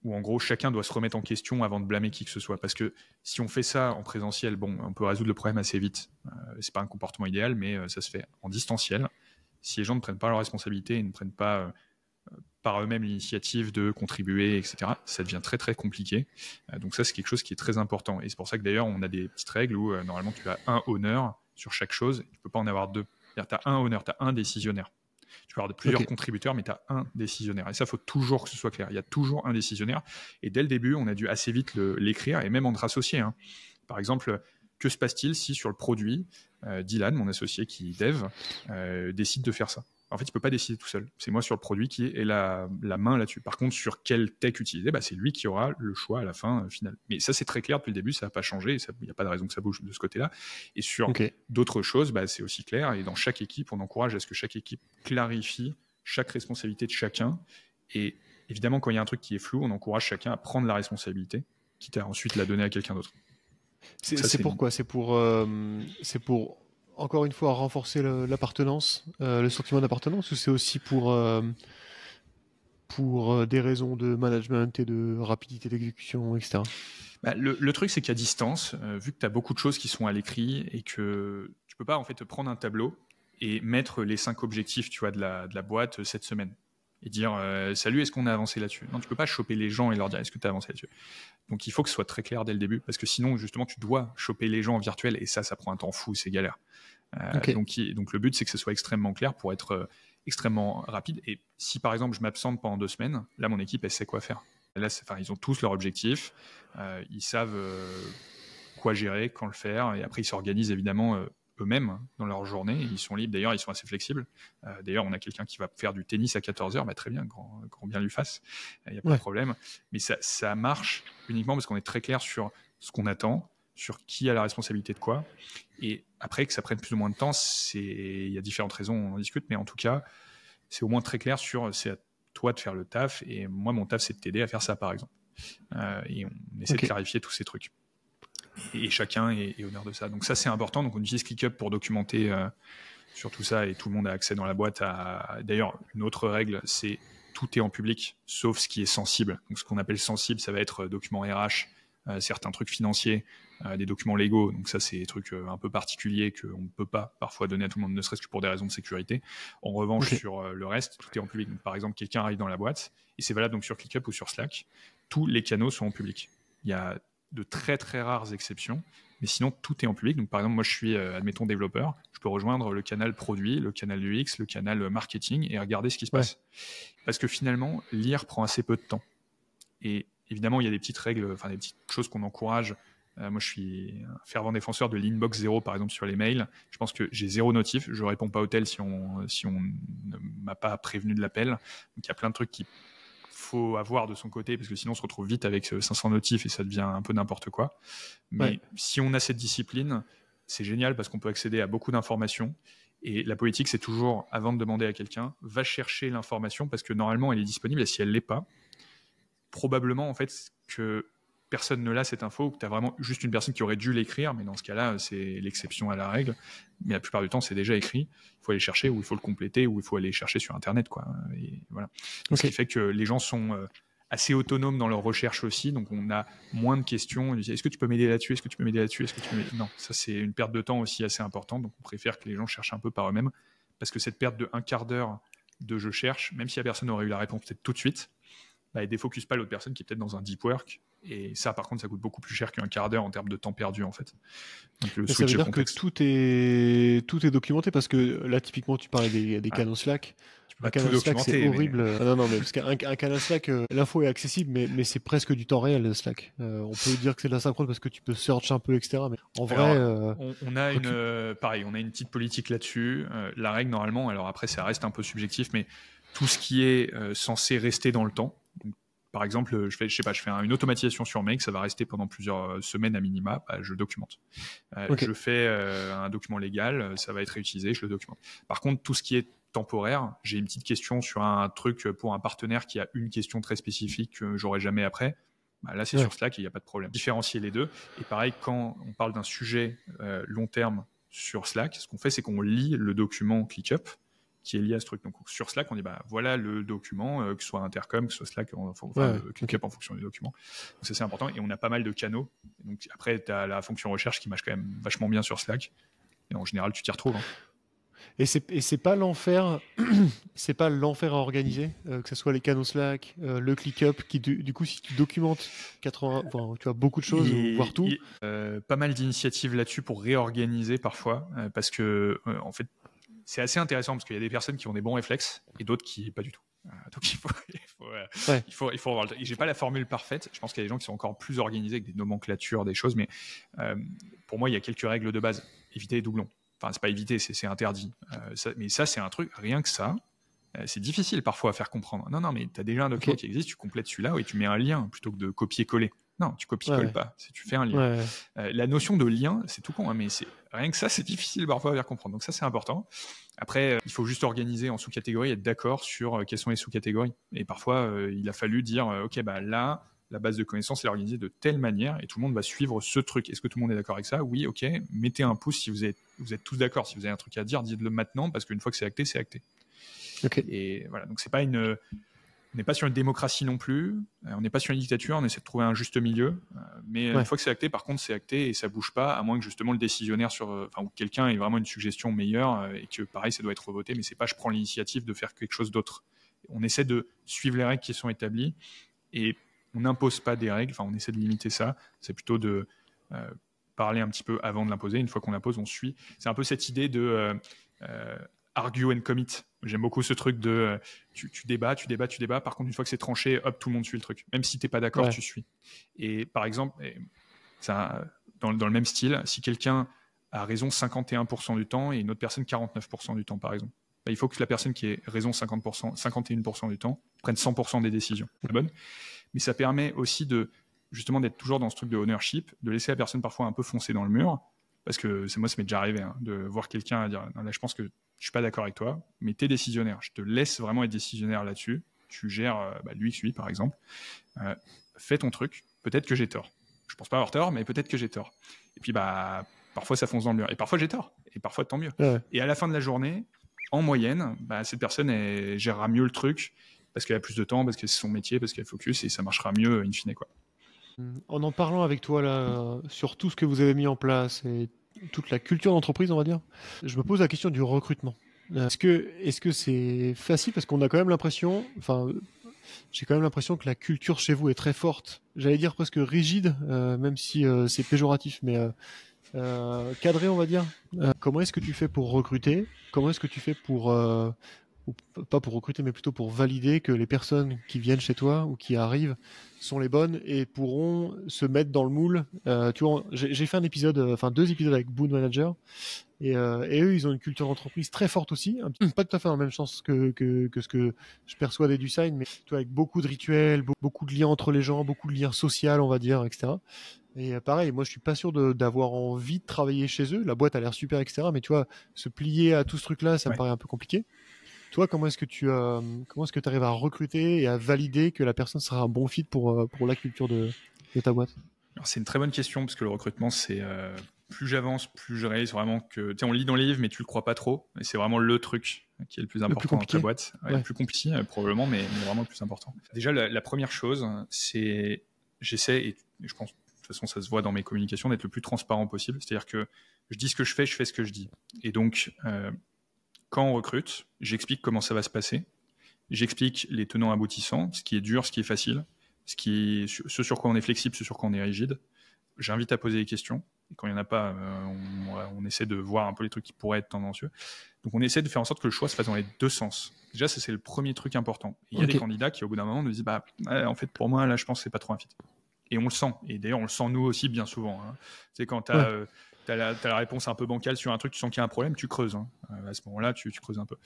Où en gros, chacun doit se remettre en question avant de blâmer qui que ce soit. Parce que si on fait ça en présentiel, bon, on peut résoudre le problème assez vite. C'est pas un comportement idéal, mais ça se fait en distanciel. Si les gens ne prennent pas leurs responsabilités et ne prennent pas par eux-mêmes l'initiative de contribuer, etc., ça devient très très compliqué. Donc ça, c'est quelque chose qui est très important. Et c'est pour ça que d'ailleurs, on a des petites règles où normalement, tu as un honneur sur chaque chose. Tu peux pas en avoir deux. C'est-à-dire, tu as un honneur, tu as un décisionnaire. Tu peux avoir plusieurs contributeurs, mais tu as un décisionnaire. Et ça, il faut toujours que ce soit clair. Il y a toujours un décisionnaire. Et dès le début, on a dû assez vite l'écrire, et même entre associés. Par exemple, que se passe-t-il si sur le produit, Dylan, mon associé qui dev, décide de faire ça? En fait, il ne peut pas décider tout seul. C'est moi sur le produit qui ai la main là-dessus. Par contre, sur quel tech utiliser, c'est lui qui aura le choix à la fin finale. Mais ça, c'est très clair depuis le début, ça n'a pas changé. Il n'y a pas de raison que ça bouge de ce côté-là. Et sur d'autres choses, c'est aussi clair. Et dans chaque équipe, on encourage à ce que chaque équipe clarifie chaque responsabilité de chacun. Et évidemment, quand il y a un truc qui est flou, on encourage chacun à prendre la responsabilité, quitte à ensuite la donner à quelqu'un d'autre. C'est pourquoi c'est pour encore une fois renforcer l'appartenance, le sentiment d'appartenance, ou c'est aussi pour des raisons de management et de rapidité d'exécution, etc. Le truc, c'est qu'à distance, vu que tu as beaucoup de choses qui sont à l'écrit et que tu peux pas en fait prendre un tableau et mettre les 5 objectifs, tu vois, de la boîte cette semaine et dire salut, est-ce qu'on a avancé là-dessus? Non, tu peux pas choper les gens et leur dire est-ce que tu as avancé là-dessus. Donc il faut que ce soit très clair dès le début, parce que sinon justement tu dois choper les gens en virtuel et ça prend un temps fou, c'est galère. Donc le but, c'est que ce soit extrêmement clair pour être extrêmement rapide. Et si par exemple je m'absente pendant 2 semaines, là mon équipe elle sait quoi faire. Là, ils ont tous leur objectif, ils savent quoi gérer, quand le faire, et après ils s'organisent évidemment eux-mêmes dans leur journée, ils sont libres, d'ailleurs ils sont assez flexibles. D'ailleurs on a quelqu'un qui va faire du tennis à 14h, très bien, grand bien lui fasse, il n'y a pas de problème. Mais ça marche uniquement parce qu'on est très clair sur ce qu'on attend, sur qui a la responsabilité de quoi, et après que ça prenne plus ou moins de temps, il y a différentes raisons, on en discute, mais en tout cas c'est au moins très clair sur c'est à toi de faire le taf, et moi mon taf c'est de t'aider à faire ça par exemple, et on essaie de clarifier tous ces trucs. Et chacun est honneur de ça. Donc ça, c'est important. Donc on utilise ClickUp pour documenter sur tout ça, et tout le monde a accès dans la boîte à... D'ailleurs, une autre règle, c'est tout est en public, sauf ce qui est sensible. Donc ce qu'on appelle sensible, ça va être documents RH, certains trucs financiers, des documents légaux. Donc ça, c'est des trucs un peu particuliers qu'on ne peut pas parfois donner à tout le monde, ne serait-ce que pour des raisons de sécurité. En revanche, sur le reste, tout est en public. Donc, par exemple, quelqu'un arrive dans la boîte, et c'est valable donc sur ClickUp ou sur Slack, tous les canaux sont en public. Il y a de très très rares exceptions, mais sinon tout est en public. Donc par exemple, moi je suis admettons développeur, je peux rejoindre le canal produit, le canal UX, le canal marketing et regarder ce qui se passe. Parce que finalement, lire prend assez peu de temps. Et évidemment, il y a des petites règles, enfin des petites choses qu'on encourage. Moi je suis un fervent défenseur de l'inbox 0 par exemple sur les mails. Je pense que j'ai 0 notif, je réponds pas au tel si on ne m'a pas prévenu de l'appel. Donc il y a plein de trucs qu'il faut avoir de son côté, parce que sinon on se retrouve vite avec 500 notifs et ça devient un peu n'importe quoi. Mais si on a cette discipline, c'est génial parce qu'on peut accéder à beaucoup d'informations. Et la politique, c'est toujours, avant de demander à quelqu'un, va chercher l'information parce que normalement elle est disponible, et si elle l'est pas, probablement en fait que personne ne l'a cette info, ou que tu as vraiment juste une personne qui aurait dû l'écrire, mais dans ce cas-là, c'est l'exception à la règle. Mais la plupart du temps, c'est déjà écrit. Il faut aller chercher, ou il faut le compléter, ou il faut aller chercher sur Internet, quoi. Et voilà. Donc, ce qui fait que les gens sont assez autonomes dans leur recherche aussi, donc on a moins de questions. On dit, est-ce que tu peux m'aider là-dessus? Est-ce que tu peux m'aider là-dessus? Est-ce que tu peux m'aider... Non, ça c'est une perte de temps aussi assez importante, donc on préfère que les gens cherchent un peu par eux-mêmes, parce que cette perte de un quart d'heure de je cherche, même si la personne aurait eu la réponse peut-être tout de suite, elle défocus pas l'autre personne qui est peut-être dans un deep work, et ça par contre ça coûte beaucoup plus cher qu'un quart d'heure en termes de temps perdu en fait. Donc le ça veut dire contexte. que tout est documenté, parce que là typiquement tu parlais des canaux Slack. Un canal Slack, c'est horrible. Mais... non, mais parce qu'un canal Slack, l'info est accessible, mais c'est presque du temps réel, Slack. On peut dire que c'est de l'asynchrone parce que tu peux search un peu, etc. Mais en vrai, on a on a une petite politique là-dessus. La règle normalement, alors après ça reste un peu subjectif, mais tout ce qui est censé rester dans le temps, donc, par exemple, je fais une automatisation sur Make, ça va rester pendant plusieurs semaines à minima, bah, je le documente. Je fais un document légal, ça va être réutilisé, je le documente. Par contre, tout ce qui est temporaire, j'ai une petite question sur un truc pour un partenaire qui a une question très spécifique que j'aurai jamais après. Bah là, c'est sur Slack et il n'y a pas de problème. Différencier les deux. Et pareil, quand on parle d'un sujet long terme sur Slack, ce qu'on fait, c'est qu'on lit le document ClickUp qui est lié à ce truc. Donc sur Slack, on dit bah voilà le document, que ce soit Intercom, que ce soit Slack, ClickUp en fonction du document. Donc ça c'est important. Et on a pas mal de canaux. Donc après, tu as la fonction recherche qui marche quand même vachement bien sur Slack. Et en général, tu t'y retrouves. Et c'est pas l'enfer, c'est pas l'enfer à organiser, que ce soit les canaux Slack, le ClickUp, qui du coup si tu documentes 80, tu vois beaucoup de choses, voire tout. Pas mal d'initiatives là-dessus pour réorganiser parfois, parce que en fait c'est assez intéressant parce qu'il y a des personnes qui ont des bons réflexes et d'autres qui pas du tout. Donc il faut revoir. J'ai pas la formule parfaite. Je pense qu'il y a des gens qui sont encore plus organisés avec des nomenclatures, des choses, mais pour moi il y a quelques règles de base. Éviter les doublons. Enfin, c'est pas éviter, c'est interdit. Mais ça, c'est un truc, rien que ça, c'est difficile parfois à faire comprendre. Non, mais tu as déjà un document qui existe, tu complètes celui-là et tu mets un lien plutôt que de copier-coller. Non, tu copies-colles pas, tu fais un lien. La notion de lien, c'est tout con, hein, mais rien que ça, c'est difficile parfois à faire comprendre. Donc ça, c'est important. Après, il faut juste organiser en sous-catégories, être d'accord sur quelles sont les sous-catégories. Et parfois, il a fallu dire, OK, bah là, la base de connaissances est organisée de telle manière et tout le monde va suivre ce truc. Est-ce que tout le monde est d'accord avec ça? Oui, ok. Mettez un pouce si vous êtes tous d'accord. Si vous avez un truc à dire, dites-le maintenant parce qu'une fois que c'est acté, c'est acté. Et voilà. Donc on n'est pas sur une démocratie non plus. On n'est pas sur une dictature. On essaie de trouver un juste milieu. Mais une fois que c'est acté, par contre, c'est acté et ça bouge pas, à moins que justement le décisionnaire ou quelqu'un ait vraiment une suggestion meilleure et que pareil, ça doit être revoté. Mais c'est pas je prends l'initiative de faire quelque chose d'autre. On essaie de suivre les règles qui sont établies et on n'impose pas des règles, on essaie de limiter ça. C'est plutôt de parler un petit peu avant de l'imposer. Une fois qu'on l'impose, on suit. C'est un peu cette idée de argue and commit. J'aime beaucoup ce truc de tu débats. Par contre, une fois que c'est tranché, hop, tout le monde suit le truc. Même si tu n'es pas d'accord, tu suis. Et par exemple, dans le même style, si quelqu'un a raison 51% du temps et une autre personne 49% du temps, par exemple, il faut que la personne qui ait raison 51% du temps prenne 100% des décisions. C'est la bonne. Mais ça permet aussi justement d'être toujours dans ce truc de ownership, de laisser la personne parfois un peu foncer dans le mur, parce que ça m'est déjà arrivé de voir quelqu'un dire non, là je pense que je suis pas d'accord avec toi, mais t'es décisionnaire, je te laisse vraiment être décisionnaire là-dessus, tu gères l'UX/UI par exemple, fais ton truc, peut-être que j'ai tort, je pense pas avoir tort, mais peut-être que j'ai tort, et puis parfois ça fonce dans le mur, et parfois j'ai tort, et parfois tant mieux, et à la fin de la journée, en moyenne, cette personne elle gérera mieux le truc, parce qu'elle a plus de temps, parce que c'est son métier, parce qu'elle focus, et ça marchera mieux in fine, quoi. En parlant avec toi là sur tout ce que vous avez mis en place et toute la culture d'entreprise, on va dire, je me pose la question du recrutement. Est-ce que c'est facile, parce qu'on a quand même l'impression, j'ai quand même l'impression que la culture chez vous est très forte. J'allais dire presque rigide, même si c'est péjoratif, mais cadré, on va dire. Comment est-ce que tu fais pour recruter? Comment est-ce que tu fais pour pas pour recruter, mais plutôt pour valider que les personnes qui viennent chez toi ou qui arrivent sont les bonnes et pourront se mettre dans le moule. Tu vois, j'ai fait 2 épisodes avec Boon Manager, et eux, ils ont une culture d'entreprise très forte aussi, pas tout à fait dans le même sens que ce que je perçois d'EduSign, mais tu vois, avec beaucoup de rituels, beaucoup de liens entre les gens, beaucoup de liens sociaux, on va dire, etc. Et pareil, moi je suis pas sûr d'avoir envie de travailler chez eux. La boîte a l'air super, etc. Mais tu vois, se plier à tout ce truc-là, ça me paraît un peu compliqué. Toi, comment est-ce que tu arrives à recruter et à valider que la personne sera un bon fit pour la culture de ta boîte? Alors, c'est une très bonne question, parce que le recrutement, c'est plus j'avance, plus je réalise vraiment que on lit dans les livres, mais tu le crois pas trop. Et c'est vraiment le truc qui est le plus important dans ta boîte. Le plus compliqué, probablement, mais vraiment le plus important. Déjà, la première chose, c'est j'essaie, et je pense de toute façon ça se voit dans mes communications, d'être le plus transparent possible. C'est-à-dire que je dis ce que je fais ce que je dis. Et donc, quand on recrute, j'explique comment ça va se passer. J'explique les tenants aboutissants, ce qui est dur, ce qui est facile, ce sur quoi on est flexible, ce sur quoi on est rigide. J'invite à poser des questions. Et quand il n'y en a pas, on essaie de voir un peu les trucs qui pourraient être tendancieux. Donc on essaie de faire en sorte que le choix se fasse dans les deux sens. Déjà, ça c'est le premier truc important. Il y a des candidats qui au bout d'un moment nous disent en fait pour moi là je pense que c'est pas trop un fit. Et on le sent. Et d'ailleurs on le sent nous aussi bien souvent. Tu sais, quand tu as t'as la réponse un peu bancale sur un truc, tu sens qu'il y a un problème, tu creuses. Hein. À ce moment-là, tu creuses un peu.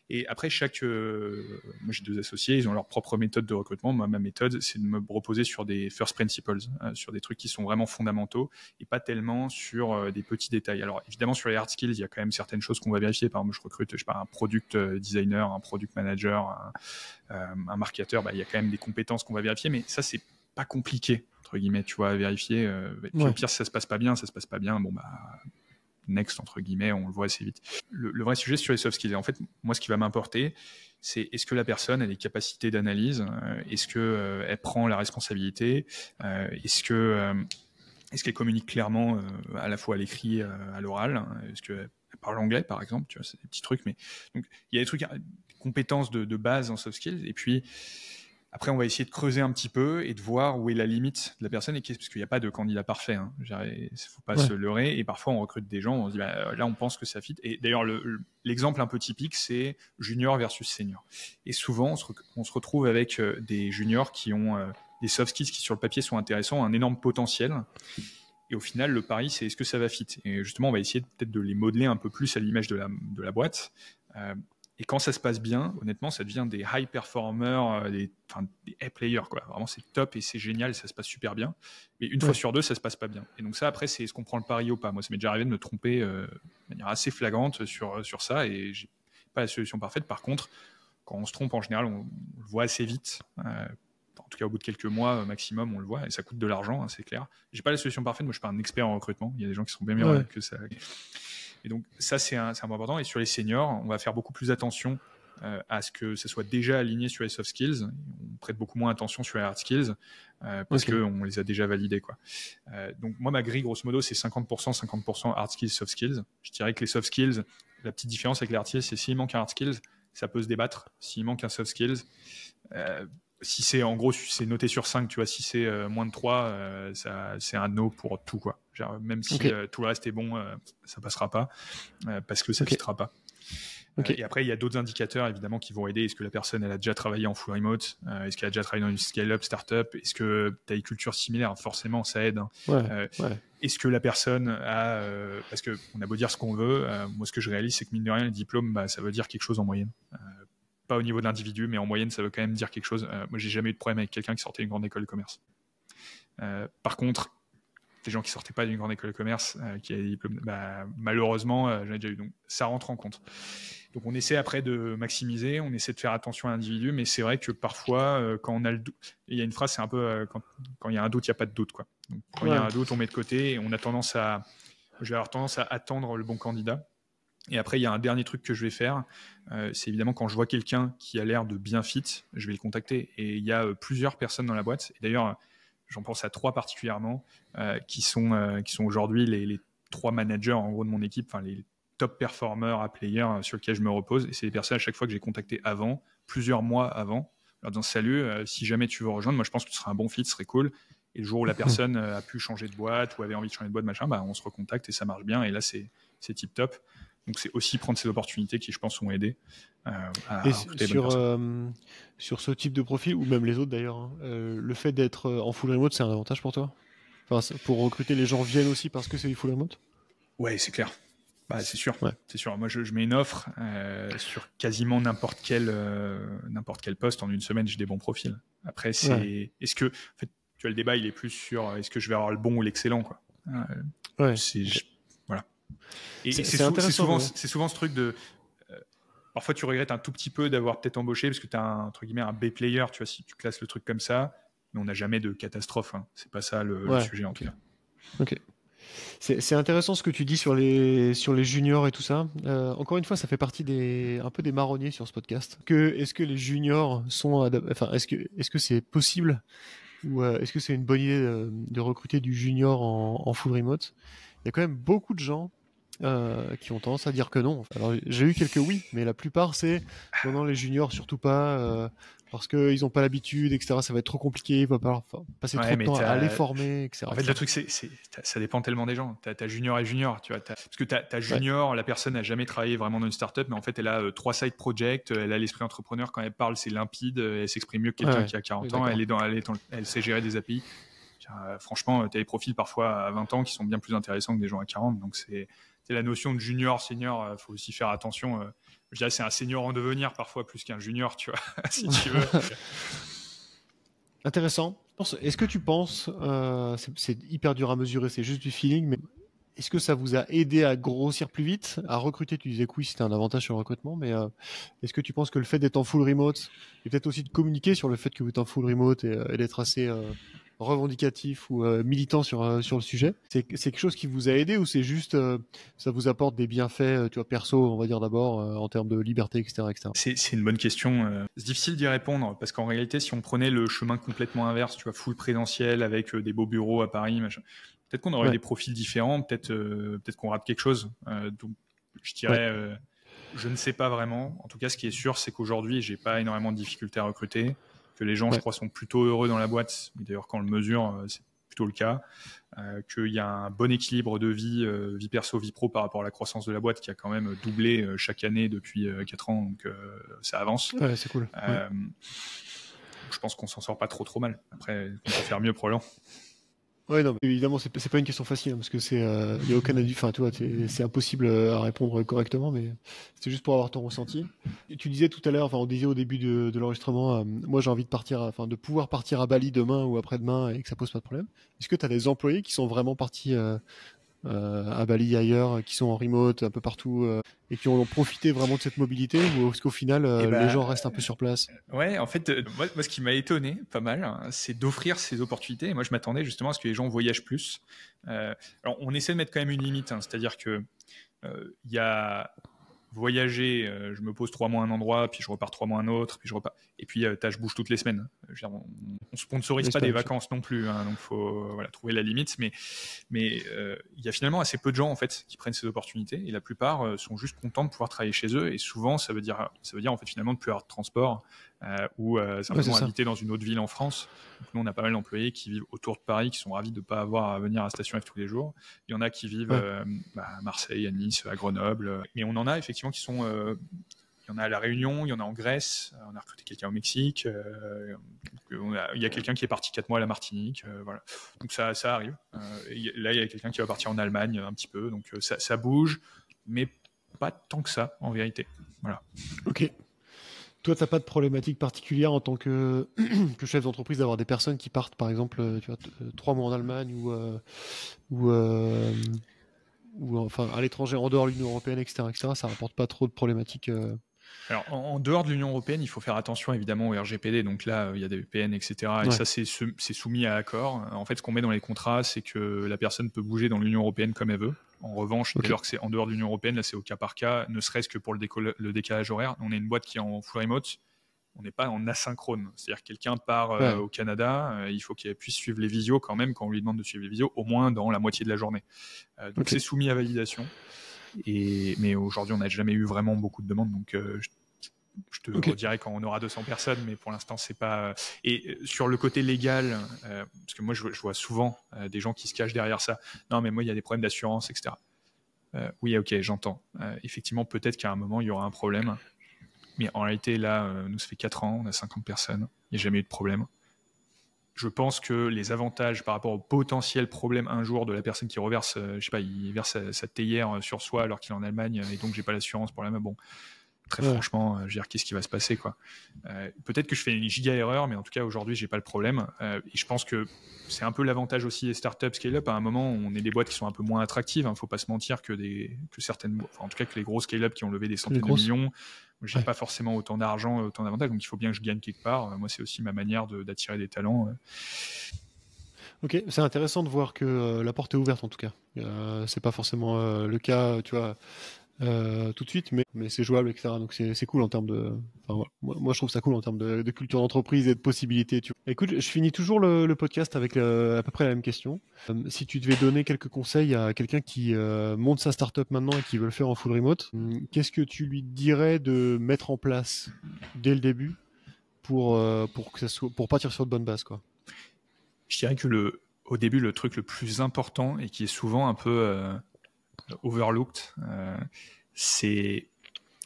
Et après, moi j'ai 2 associés, ils ont leur propre méthode de recrutement. Moi, ma méthode, c'est de me reposer sur des first principles, sur des trucs qui sont vraiment fondamentaux et pas tellement sur des petits détails. Alors évidemment, sur les hard skills, il y a quand même certaines choses qu'on va vérifier. Par exemple, je recrute, je sais pas, un product designer, un product manager, un marketeur. Il y a quand même des compétences qu'on va vérifier, mais ça, c'est pas compliqué entre guillemets, tu vois, à vérifier. Puis au pire, si ça se passe pas bien, bon next entre guillemets, on le voit assez vite. Le vrai sujet, c'est sur les soft skills. Et en fait, moi, ce qui va m'importer, c'est est-ce que la personne a des capacités d'analyse, est-ce que elle prend la responsabilité, est-ce qu'elle communique clairement à la fois à l'écrit, à l'oral, est-ce qu'elle parle anglais par exemple, tu vois, c'est des petits trucs. Mais donc il y a des trucs, des compétences de base en soft skills, et puis après, on va essayer de creuser un petit peu et de voir où est la limite de la personne, parce qu'il n'y a pas de candidat parfait. Hein. Il ne faut pas se leurrer. Et parfois, on recrute des gens, on se dit, là, on pense que ça fit. Et d'ailleurs, l'exemple un peu typique, c'est junior versus senior. Et souvent, on se retrouve avec des juniors qui ont des soft skills qui, sur le papier, sont intéressants, un énorme potentiel. Et au final, le pari, c'est est-ce que ça va fit. Et justement, on va essayer peut-être de les modeler un peu plus à l'image de la boîte. Et quand ça se passe bien, honnêtement, ça devient des high performers, des A players, quoi. Vraiment, c'est top et c'est génial, ça se passe super bien. Mais une fois sur 2, ça se passe pas bien. Et donc ça, après, c'est est-ce qu'on prend le pari ou pas. Moi, ça m'est déjà arrivé de me tromper de manière assez flagrante sur ça, et j'ai pas la solution parfaite. Par contre, quand on se trompe, en général, on le voit assez vite. En tout cas, au bout de quelques mois maximum, on le voit, et ça coûte de l'argent, hein, c'est clair. J'ai pas la solution parfaite. Moi, je suis pas un expert en recrutement. Il y a des gens qui sont bien meilleurs que ça. Et donc ça, c'est un point important. Et sur les seniors, on va faire beaucoup plus attention à ce que ça soit déjà aligné sur les soft skills. On prête beaucoup moins attention sur les hard skills parce qu'on les a déjà validés, quoi. Donc moi, ma grille, grosso modo, c'est 50%, 50% hard skills, soft skills. Je dirais que les soft skills, la petite différence avec les hard skills, c'est s'il manque un hard skills, ça peut se débattre. S'il manque un soft skills, si c'est en gros, c'est noté sur 5, tu vois, si c'est moins de 3, c'est un no pour tout, quoi. Genre, même si tout le reste est bon, ça passera pas parce que ça ne fitera pas. Et après, il y a d'autres indicateurs évidemment qui vont aider. Est-ce que la personne elle a déjà travaillé en full remote, est-ce qu'elle a déjà travaillé dans une scale-up, startup, est-ce que tu as une culture similaire, forcément ça aide. Est-ce que la personne a, parce qu'on a beau dire ce qu'on veut, moi ce que je réalise, c'est que mine de rien, les diplômes, ça veut dire quelque chose en moyenne. Pas au niveau de l'individu, mais en moyenne, ça veut quand même dire quelque chose. Moi, j'ai jamais eu de problème avec quelqu'un qui sortait d'une grande école de commerce. Par contre, les gens qui sortaient pas d'une grande école de commerce, qui avaient des diplômes, malheureusement, j'en ai déjà eu. Donc, ça rentre en compte. Donc, on essaie après de maximiser, on essaie de faire attention à l'individu, mais c'est vrai que parfois, quand on a le doute, il y a une phrase, c'est un peu quand il y a un doute, il n'y a pas de doute, quoi. Donc, quand il y a un doute, on met de côté et on a tendance je vais avoir tendance à attendre le bon candidat. Et après, il y a un dernier truc que je vais faire, c'est évidemment quand je vois quelqu'un qui a l'air de bien fit, je vais le contacter. Et il y a plusieurs personnes dans la boîte. Et d'ailleurs, j'en pense à 3 particulièrement, qui sont aujourd'hui les 3 managers en gros de mon équipe, enfin les top performers à player sur lesquels je me repose. Et c'est des personnes à chaque fois que j'ai contacté avant, plusieurs mois avant, leur disant salut, si jamais tu veux rejoindre, moi je pense que tu seras un bon fit, ce serait cool. Et le jour où la personne a pu changer de boîte ou avait envie de changer de boîte, machin, on se recontacte et ça marche bien. Et là, c'est tip top. Donc, c'est aussi prendre ces opportunités qui, je pense, ont aidé à recruter les bonnes personnes. Sur ce type de profil, ou même les autres d'ailleurs, hein, le fait d'être en full remote, c'est un avantage pour toi? Enfin, pour recruter, les gens viennent aussi parce que c'est du full remote? Ouais, c'est clair. C'est sûr. Ouais. C'est sûr. Moi, je mets une offre sur quasiment n'importe quel poste. En une semaine, j'ai des bons profils. Après, est-ce que... En fait, tu vois, le débat, il est plus sur est-ce que je vais avoir le bon ou l'excellent, quoi. Voilà. Et c'est souvent ce truc de... parfois, tu regrettes un tout petit peu d'avoir peut-être embauché parce que tu as entre guillemets un B-player, tu vois, si tu classes le truc comme ça, mais on n'a jamais de catastrophe. Hein. C'est pas ça le sujet, en tout cas. Ok. C'est intéressant ce que tu dis sur les juniors et tout ça. Encore une fois, ça fait partie un peu des marronniers sur ce podcast. Est-ce que les juniors sont... Enfin, est-ce que c'est possible ou est-ce que c'est une bonne idée de recruter du junior en full remote? Il y a quand même beaucoup de gens qui ont tendance à dire que non. Alors j'ai eu quelques oui, mais la plupart c'est non, les juniors surtout pas parce qu'ils n'ont pas l'habitude, etc. Ça va être trop compliqué, il va falloir passer trop de temps à les former, etc. En fait, le truc ça dépend tellement des gens. T'as junior et junior, tu vois. Parce que t'as junior, la personne n'a jamais travaillé vraiment dans une startup, mais en fait elle a 3 side projects, elle a l'esprit entrepreneur, quand elle parle c'est limpide, elle s'exprime mieux que quelqu'un qui a 40 ans, elle sait gérer des API. Car, franchement, tu as des profils parfois à 20 ans qui sont bien plus intéressants que des gens à 40. Donc, c'est la notion de junior, senior. Il faut aussi faire attention. Je dirais c'est un senior en devenir parfois plus qu'un junior, tu vois, si tu veux. Intéressant. Est-ce que tu penses, c'est hyper dur à mesurer, c'est juste du feeling, mais est-ce que ça vous a aidé à grossir plus vite, à recruter? Tu disais que oui, c'était un avantage sur le recrutement, mais est-ce que tu penses que le fait d'être en full remote, et peut-être aussi de communiquer sur le fait que vous êtes en full remote et d'être assez revendicatif ou militant sur le sujet, c'est quelque chose qui vous a aidé ou c'est juste ça vous apporte des bienfaits, tu vois, perso, on va dire d'abord, en termes de liberté, etc., etc. C'est une bonne question. C'est difficile d'y répondre parce qu'en réalité, si on prenait le chemin complètement inverse, tu vois, full présentiel avec des beaux bureaux à Paris, machin, peut-être qu'on aurait des profils différents, peut-être qu'on rate quelque chose. Donc, je dirais, je ne sais pas vraiment. En tout cas, ce qui est sûr, c'est qu'aujourd'hui, j'ai pas énormément de difficultés à recruter, que les gens, je crois, sont plutôt heureux dans la boîte. D'ailleurs, quand on le mesure, c'est plutôt le cas. Qu'il y a un bon équilibre de vie perso, vie pro par rapport à la croissance de la boîte qui a quand même doublé chaque année depuis 4 ans, donc ça avance. Ouais, c'est cool. Je pense qu'on s'en sort pas trop mal. Après, on peut faire mieux probablement. Ouais, non, évidemment, c'est pas une question facile, hein, parce que y a aucun adulte, enfin, tu vois, c'est impossible à répondre correctement, mais c'est juste pour avoir ton ressenti. Et tu disais tout à l'heure, enfin, on disait au début de l'enregistrement, moi, j'ai envie de pouvoir partir à Bali demain ou après-demain et que ça pose pas de problème. Est-ce que tu as des employés qui sont vraiment partis à Bali, ailleurs, qui sont en remote, un peu partout, et qui ont profité vraiment de cette mobilité, ou est-ce qu'au final, les gens restent un peu sur place? Ouais, en fait, moi, ce qui m'a étonné pas mal, hein, c'est d'offrir ces opportunités. Et moi, je m'attendais justement à ce que les gens voyagent plus. Alors, on essaie de mettre quand même une limite, hein, c'est-à-dire que il y a voyager, je me pose 3 mois à un endroit, puis je repars 3 mois à un autre, puis je repars. Et puis, je bouge toutes les semaines. On sponsorise pas des vacances non plus, hein, donc faut trouver la limite. Mais il y a finalement assez peu de gens en fait qui prennent ces opportunités, et la plupart sont juste contents de pouvoir travailler chez eux. Et souvent, ça veut dire en fait finalement de plus avoir de transport ou simplement habiter dans une autre ville en France. Donc nous, on a pas mal d'employés qui vivent autour de Paris, qui sont ravis de ne pas avoir à venir à la station F tous les jours. Il y en a qui vivent à Marseille, à Nice, à Grenoble. Mais on en a effectivement qui sont... il y en a à La Réunion, il y en a en Grèce, on a recruté quelqu'un au Mexique, il y a quelqu'un qui est parti 4 mois à la Martinique. Voilà. Donc ça arrive. Là, il y a quelqu'un qui va partir en Allemagne un petit peu. Donc ça bouge, mais pas tant que ça en vérité. Voilà. Ok. Toi, t'as pas de problématique particulière en tant que chef d'entreprise d'avoir des personnes qui partent, par exemple, tu vois, 3 mois en Allemagne ou enfin à l'étranger, en dehors de l'Union européenne, etc., etc. Ça rapporte pas trop de problématiques. Alors, en dehors de l'Union européenne, il faut faire attention évidemment au RGPD. Donc là, il y a des VPN, etc. Et ça, c'est soumis à accord. En fait, ce qu'on met dans les contrats, c'est que la personne peut bouger dans l'Union européenne comme elle veut. En revanche, dès lors que c'est en dehors de l'Union européenne, là, c'est au cas par cas, ne serait-ce que pour le décalage horaire. On est une boîte qui est en full remote. On n'est pas en asynchrone. C'est-à-dire que quelqu'un part au Canada, il faut qu'il puisse suivre les visios quand même, quand on lui demande de suivre les visios, au moins dans la moitié de la journée. Donc c'est soumis à validation. Mais aujourd'hui, on n'a jamais eu vraiment beaucoup de demandes, donc je te redirai quand on aura 200 personnes, mais pour l'instant, c'est pas... Et sur le côté légal, parce que moi, je vois souvent des gens qui se cachent derrière ça. Non, mais moi, il y a des problèmes d'assurance, etc. Oui, ok, j'entends. Effectivement, peut-être qu'à un moment, il y aura un problème. Mais en réalité, là, nous, ça fait 4 ans, on a 50 personnes, il n'y a jamais eu de problème. Je pense que les avantages par rapport au potentiel problème un jour de la personne qui reverse, je sais pas, il verse sa théière sur soi alors qu'il est en Allemagne et donc j'ai pas l'assurance pour la main. Bon, très franchement, je veux dire, qu'est-ce qui va se passer, quoi. Peut-être que je fais une giga erreur, mais en tout cas aujourd'hui, j'ai pas le problème. Et je pense que c'est un peu l'avantage aussi des startups scale-up. À un moment, on est des boîtes qui sont un peu moins attractives. Faut pas se mentir que certaines, enfin, en tout cas que les gros scale-up qui ont levé des centaines de millions. J'ai pas forcément autant d'argent, autant d'avantages, donc il faut bien que je gagne quelque part. Moi, c'est aussi ma manière d'attirer des talents. Ok, c'est intéressant de voir que la porte est ouverte en tout cas. C'est pas forcément le cas, tu vois, tout de suite, mais c'est jouable, etc. Donc c'est cool en termes de. Enfin, voilà. Moi, je trouve ça cool en termes de culture d'entreprise et de possibilités. Tu vois. Écoute, je finis toujours le podcast avec à peu près la même question. Si tu devais donner quelques conseils à quelqu'un qui monte sa startup maintenant et qui veut le faire en full remote, qu'est-ce que tu lui dirais de mettre en place dès le début pour partir sur de bonnes bases, quoi? Je dirais que au début, le truc le plus important et qui est souvent un peu overlooked, c'est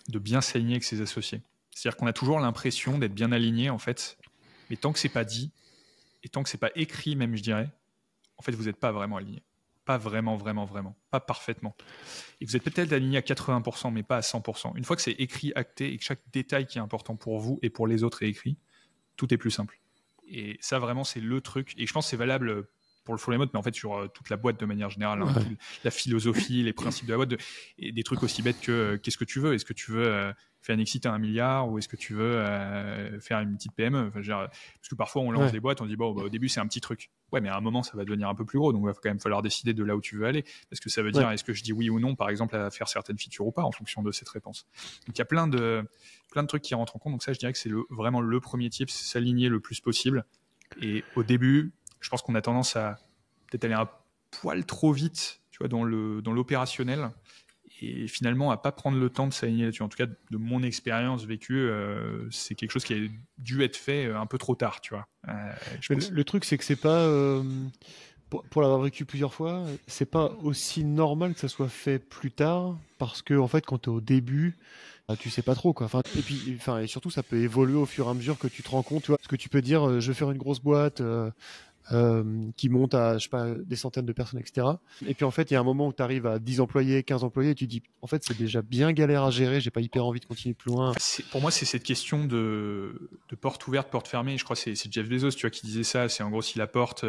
de bien s'aligner avec ses associés. C'est-à-dire qu'on a toujours l'impression d'être bien aligné en fait, mais tant que c'est pas dit et tant que c'est pas écrit même, je dirais, en fait, vous n'êtes pas vraiment aligné. Pas vraiment, pas parfaitement. Et vous êtes peut-être aligné à 80%, mais pas à 100%. Une fois que c'est écrit, acté, et que chaque détail qui est important pour vous et pour les autres est écrit, tout est plus simple. Et ça, vraiment, c'est le truc. Et je pense que c'est valable pour le full remote, mais en fait sur toute la boîte de manière générale, hein, la philosophie, les principes de la boîte, et des trucs aussi bêtes que qu'est-ce que tu veux ? Est-ce que tu veux faire un exit à 1 milliard ou est-ce que tu veux faire une petite PME ? Enfin, parce que parfois on lance des boîtes, on dit bon, au début c'est un petit truc. Ouais, mais à un moment ça va devenir un peu plus gros, donc il va quand même falloir décider de là où tu veux aller. Parce que ça veut dire est-ce que je dis oui ou non, par exemple, à faire certaines features ou pas en fonction de cette réponse. Donc il y a plein de trucs qui rentrent en compte. Donc ça, je dirais que c'est vraiment le premier tip, c'est s'aligner le plus possible. Et au début, je pense qu'on a tendance à peut-être aller un poil trop vite, tu vois, dans l'opérationnel, et finalement à pas prendre le temps de s'aligner là-dessus. En tout cas, de mon expérience vécue, c'est quelque chose qui a dû être fait un peu trop tard, tu vois. Le truc, c'est que c'est pas, pour l'avoir vécu plusieurs fois, c'est pas aussi normal que ça soit fait plus tard, parce que en fait, quand t'es au début, tu sais pas trop quoi. Enfin, et surtout, ça peut évoluer au fur et à mesure que tu te rends compte, tu vois, parce que tu peux dire, je vais faire une grosse boîte. Qui monte à, je sais pas, des centaines de personnes, etc. Et puis en fait, il y a un moment où tu arrives à 10 employés, 15 employés, et tu te dis, en fait, c'est déjà bien galère à gérer, j'ai pas hyper envie de continuer plus loin. Pour moi, c'est cette question de porte ouverte, porte fermée. Je crois que c'est Jeff Bezos, tu vois, qui disait ça. C'est en gros, si la porte,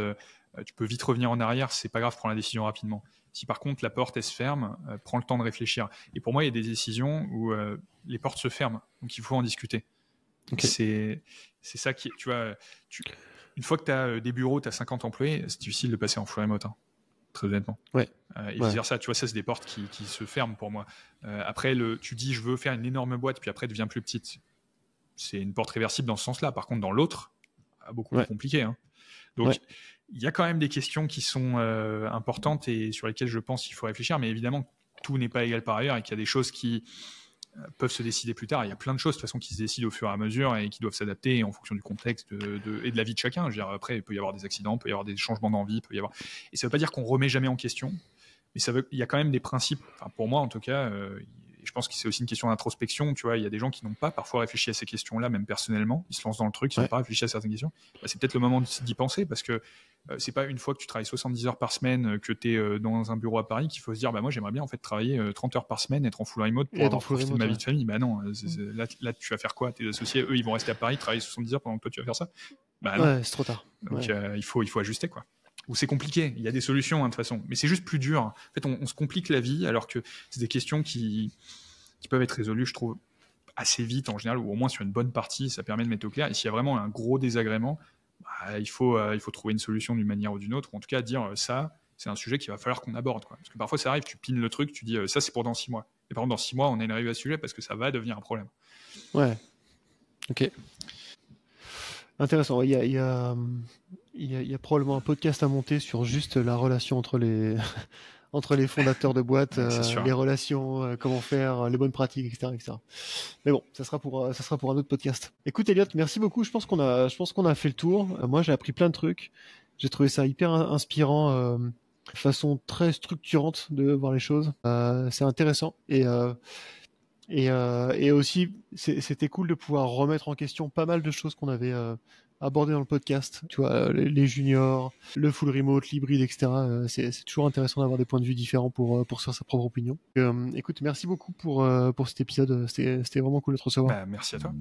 tu peux vite revenir en arrière, c'est pas grave, prends la décision rapidement. Si par contre la porte elle se ferme, prends le temps de réfléchir. Et pour moi, il y a des décisions où les portes se ferment, donc il faut en discuter. Okay. C'est ça qui, tu vois, une fois que tu as des bureaux, tu as 50 employés, c'est difficile de passer en full remote, hein, très honnêtement. Et dire ça, tu vois, ça c'est des portes qui se ferment pour moi. Après, tu dis je veux faire une énorme boîte, puis après elle devient plus petite. C'est une porte réversible dans ce sens-là. Par contre, dans l'autre, beaucoup plus compliqué. Hein. Donc, il y a quand même des questions qui sont importantes et sur lesquelles je pense qu'il faut réfléchir. Mais évidemment, tout n'est pas égal par ailleurs et qu'il y a des choses qui peuvent se décider plus tard. Il y a plein de choses de toute façon qui se décident au fur et à mesure et qui doivent s'adapter en fonction du contexte et de la vie de chacun. Je veux dire, après, il peut y avoir des accidents, il peut y avoir des changements d'envie, peut y avoir. Et ça ne veut pas dire qu'on remet jamais en question, mais il y a quand même des principes. Enfin, pour moi, en tout cas, je pense que c'est aussi une question d'introspection. Tu vois, il y a des gens qui n'ont pas parfois réfléchi à ces questions-là, même personnellement. Ils se lancent dans le truc, ils n'ont pas réfléchi à certaines questions. C'est peut-être le moment d'y penser parce que c'est pas une fois que tu travailles 70 heures par semaine que tu es dans un bureau à Paris qu'il faut se dire moi j'aimerais bien en fait travailler 30 heures par semaine, être en full remote pour avoir profité de ma vie de famille. Bah non, là tu vas faire quoi ? Tes associés, eux, ils vont rester à Paris, travailler 70 heures pendant que toi tu vas faire ça. Bah non. C'est trop tard. Donc il faut ajuster quoi. Ou c'est compliqué, il y a des solutions de toute façon, mais c'est juste plus dur. En fait, on se complique la vie alors que c'est des questions qui peuvent être résolues, je trouve, assez vite en général, ou au moins sur une bonne partie, ça permet de mettre au clair. Et s'il y a vraiment un gros désagrément, il faut trouver une solution d'une manière ou d'une autre, ou en tout cas dire ça, c'est un sujet qu'il va falloir qu'on aborde. Quoi. Parce que parfois ça arrive, tu pines le truc, tu dis ça c'est pour dans 6 mois. Et par exemple, dans 6 mois, on est arrivé à ce sujet parce que ça va devenir un problème. Ouais. Ok. Intéressant. Il y a probablement un podcast à monter sur juste la relation entre les fondateurs de boîtes, les relations, comment faire, les bonnes pratiques, etc. Mais bon, ça sera pour un autre podcast. Écoute, Elliot, merci beaucoup. Je pense qu'on a fait le tour. Moi, j'ai appris plein de trucs. J'ai trouvé ça hyper inspirant, façon très structurante de voir les choses. C'est intéressant et aussi, c'était cool de pouvoir remettre en question pas mal de choses qu'on avait abordées dans le podcast. Tu vois, les juniors, le full remote, l'hybride, etc. C'est toujours intéressant d'avoir des points de vue différents pour se faire sa propre opinion. Écoute, merci beaucoup pour cet épisode. C'était vraiment cool de te recevoir. Merci à toi.